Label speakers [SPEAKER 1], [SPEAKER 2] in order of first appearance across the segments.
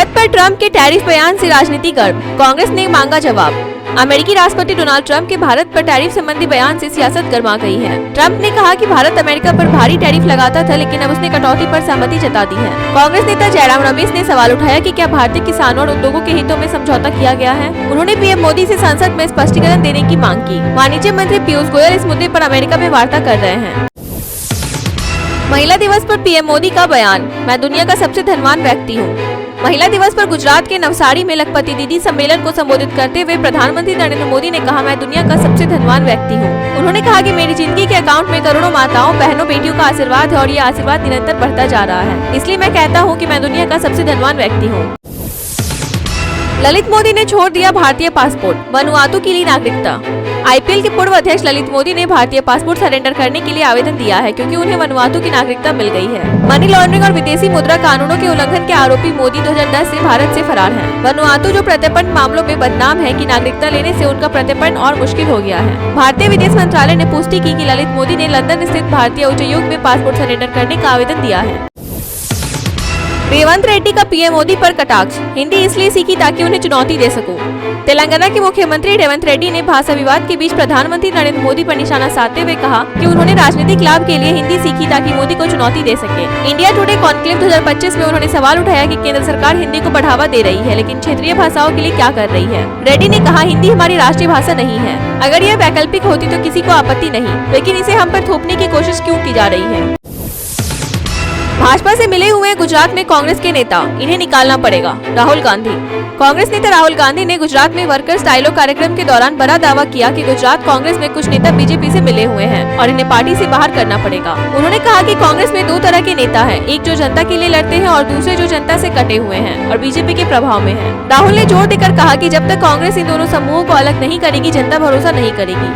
[SPEAKER 1] भारत पर ट्रंप के टैरिफ बयान से राजनीति गर्म, कांग्रेस ने मांगा जवाब। अमेरिकी राष्ट्रपति डोनाल्ड ट्रंप के भारत पर टैरिफ संबंधी बयान से सियासत गर्मा गई है। ट्रंप ने कहा कि भारत अमेरिका पर भारी टैरिफ लगाता था, लेकिन अब उसने कटौती पर सहमति जता दी है। कांग्रेस नेता जयराम रमेश ने सवाल उठाया कि क्या भारतीय किसानों और उद्योगों के हितों में समझौता किया गया है। उन्होंने पीएम मोदी से संसद में स्पष्टीकरण देने की मांग की। वाणिज्य मंत्री पीयूष गोयल इस मुद्दे पर अमेरिका में वार्ता कर रहे हैं। महिला दिवस पर पीएम मोदी का बयान, मैं दुनिया का सबसे धनवान व्यक्ति हूँ। महिला दिवस पर गुजरात के नवसारी में लखपति दीदी सम्मेलन को संबोधित करते हुए प्रधानमंत्री नरेंद्र मोदी ने कहा, मैं दुनिया का सबसे धनवान व्यक्ति हूँ। उन्होंने कहा कि मेरी जिंदगी के अकाउंट में करोड़ों माताओं, बहनों, बेटियों का आशीर्वाद है और ये आशीर्वाद निरंतर बढ़ता जा रहा है। इसलिए मैं कहता हूँ कि मैं दुनिया का सबसे धनवान व्यक्ति हूँ। ललित मोदी ने छोड़ दिया भारतीय पासपोर्ट, वनुआतु की ली नागरिकता। आईपीएल के पूर्व अध्यक्ष ललित मोदी ने भारतीय पासपोर्ट सरेंडर करने के लिए आवेदन दिया है, क्योंकि उन्हें वनुआतु की नागरिकता मिल गई है। मनी लॉन्ड्रिंग और विदेशी मुद्रा कानूनों के उल्लंघन के आरोपी मोदी 2010 से भारत से फरार हैं। वनुआतु जो प्रत्यर्पण मामलों में बदनाम है कि नागरिकता लेने से उनका प्रत्यर्पण और मुश्किल हो गया है। भारतीय विदेश मंत्रालय ने पुष्टि की कि ललित मोदी ने लंदन स्थित भारतीय उच्चायोग में पासपोर्ट सरेंडर करने का आवेदन दिया है। रेवंत रेड्डी का पीएम मोदी पर कटाक्ष, हिंदी इसलिए सीखी ताकि उन्हें चुनौती दे सकूं। तेलंगाना के मुख्यमंत्री रेवंत रेड्डी ने भाषा विवाद के बीच प्रधानमंत्री नरेंद्र मोदी पर निशाना साधते हुए कहा कि उन्होंने राजनीतिक लाभ के लिए हिंदी सीखी ताकि मोदी को चुनौती दे सके। इंडिया टुडे कॉन्क्लेव 2025 में उन्होंने सवाल उठाया कि केंद्र सरकार हिंदी को बढ़ावा दे रही है, लेकिन क्षेत्रीय भाषाओं के लिए क्या कर रही है। रेड्डी ने कहा, हिंदी हमारी राष्ट्रीय भाषा नहीं है। अगर यह वैकल्पिक होती तो किसी को आपत्ति नहीं, लेकिन इसे हम पर थोपने की कोशिश क्यों की जा रही है। भाजपा से मिले हुए गुजरात में कांग्रेस के नेता, इन्हें निकालना पड़ेगा, राहुल गांधी। कांग्रेस नेता राहुल गांधी ने गुजरात में वर्कर्स डायलॉग कार्यक्रम के दौरान बड़ा दावा किया कि गुजरात कांग्रेस में कुछ नेता बीजेपी से मिले हुए हैं और इन्हें पार्टी से बाहर करना पड़ेगा। उन्होंने कहा कि कांग्रेस में दो तरह के नेता हैं, एक जो जनता के लिए लड़ते हैं और दूसरे जो जनता से कटे हुए हैं और बीजेपी के प्रभाव में है। राहुल ने जोर देकर कहा कि जब तक कांग्रेस इन दोनों समूहों को अलग नहीं करेगी, जनता भरोसा नहीं करेगी।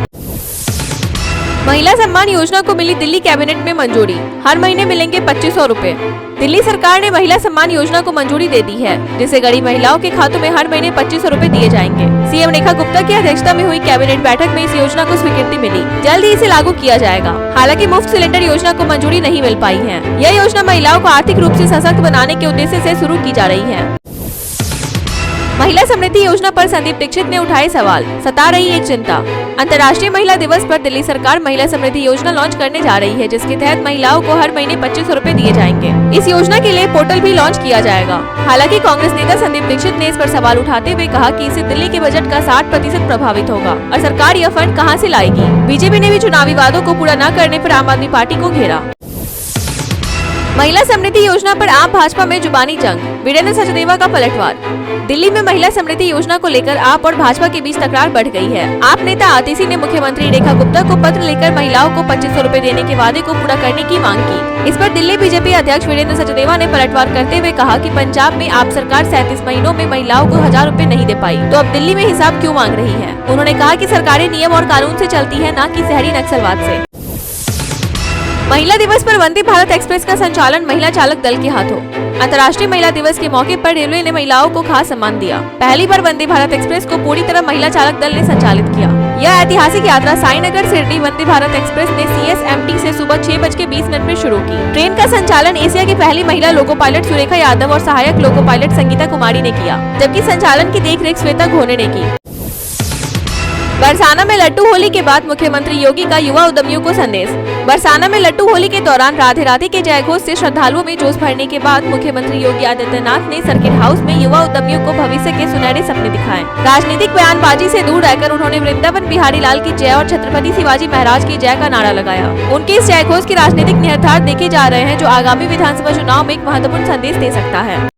[SPEAKER 1] महिला सम्मान योजना को मिली दिल्ली कैबिनेट में मंजूरी, हर महीने मिलेंगे 2500 रूपए। दिल्ली सरकार ने महिला सम्मान योजना को मंजूरी दे दी है, जिससे गरीब महिलाओं के खातों में हर महीने 2500 रूपए दिए जाएंगे। सीएम रेखा गुप्ता की अध्यक्षता में हुई कैबिनेट बैठक में इस योजना को स्वीकृति मिली। जल्द ही इसे लागू किया जाएगा। हालांकि मुफ्त सिलेंडर योजना को मंजूरी नहीं मिल पाई है। यह योजना महिलाओं को आर्थिक रूप से सशक्त बनाने के उद्देश्य से शुरू की जा रही है। महिला समृद्धि योजना पर संदीप दीक्षित ने उठाए सवाल, सता रही एक चिंता। अंतर्राष्ट्रीय महिला दिवस पर दिल्ली सरकार महिला समृद्धि योजना लॉन्च करने जा रही है, जिसके तहत महिलाओं को हर महीने 2500 रूपए दिए जाएंगे। इस योजना के लिए पोर्टल भी लॉन्च किया जाएगा। हालांकि कांग्रेस नेता संदीप दीक्षित ने इस पर सवाल उठाते हुए कहा कि इससे दिल्ली के बजट का 60% प्रभावित होगा और सरकार यह फंड कहां से लाएगी। बीजेपी ने भी चुनावी वादों को पूरा न करने पर आम आदमी पार्टी को घेरा। महिला समृद्धि योजना पर आप भाजपा में जुबानी जंग, वीरेंद्र सचदेवा का पलटवार। दिल्ली में महिला समृद्धि योजना को लेकर आप और भाजपा के बीच तकरार बढ़ गई है। आप नेता आतिशी ने मुख्यमंत्री रेखा गुप्ता को पत्र लिखकर महिलाओं को 2500 रूपए देने के वादे को पूरा करने की मांग की। इस पर दिल्ली बीजेपी अध्यक्ष वीरेंद्र सचदेवा ने पलटवार करते हुए कहा कि पंजाब में आप सरकार 37 महीनों में महिलाओं को 1000 रूपए नहीं दे पाई, तो अब दिल्ली में हिसाब क्यों मांग रही है। उन्होंने कहा कि सरकारें नियम और कानून से चलती है, न कि शहरी नक्सलवाद से। महिला दिवस पर वंदे भारत एक्सप्रेस का संचालन महिला चालक दल के हाथों। अंतर्राष्ट्रीय महिला दिवस के मौके पर रेलवे ने महिलाओं को खास सम्मान दिया। पहली बार वंदे भारत एक्सप्रेस को पूरी तरह महिला चालक दल ने संचालित किया। यह ऐतिहासिक यात्रा साईनगर शिरडी वंदे भारत एक्सप्रेस ने CSMT से सुबह 6:20 में शुरू की। ट्रेन का संचालन एशिया की पहली महिला लोको पायलट सुरेखा यादव और सहायक लोको पायलट संगीता कुमारी ने किया, जबकि संचालन की देखरेख श्वेता घोने ने की। बरसाना में लट्टू होली के बाद मुख्यमंत्री योगी का युवा उद्यमियों को संदेश। बरसाना में लट्टू होली के दौरान राधे राधे के जयघोष से श्रद्धालुओं में जोश भरने के बाद मुख्यमंत्री योगी आदित्यनाथ ने सर्किट हाउस में युवा उद्यमियों को भविष्य के सुनहरे सपने दिखाए। राजनीतिक बयानबाजी से दूर रहकर उन्होंने वृंदावन बिहारी लाल की जय और छत्रपति शिवाजी महाराज की जय का नारा लगाया। उनके इस जयघोष के राजनीतिक निहितार्थ देखे जा रहे हैं, जो आगामी विधानसभा चुनाव में एक महत्वपूर्ण संदेश दे सकता है।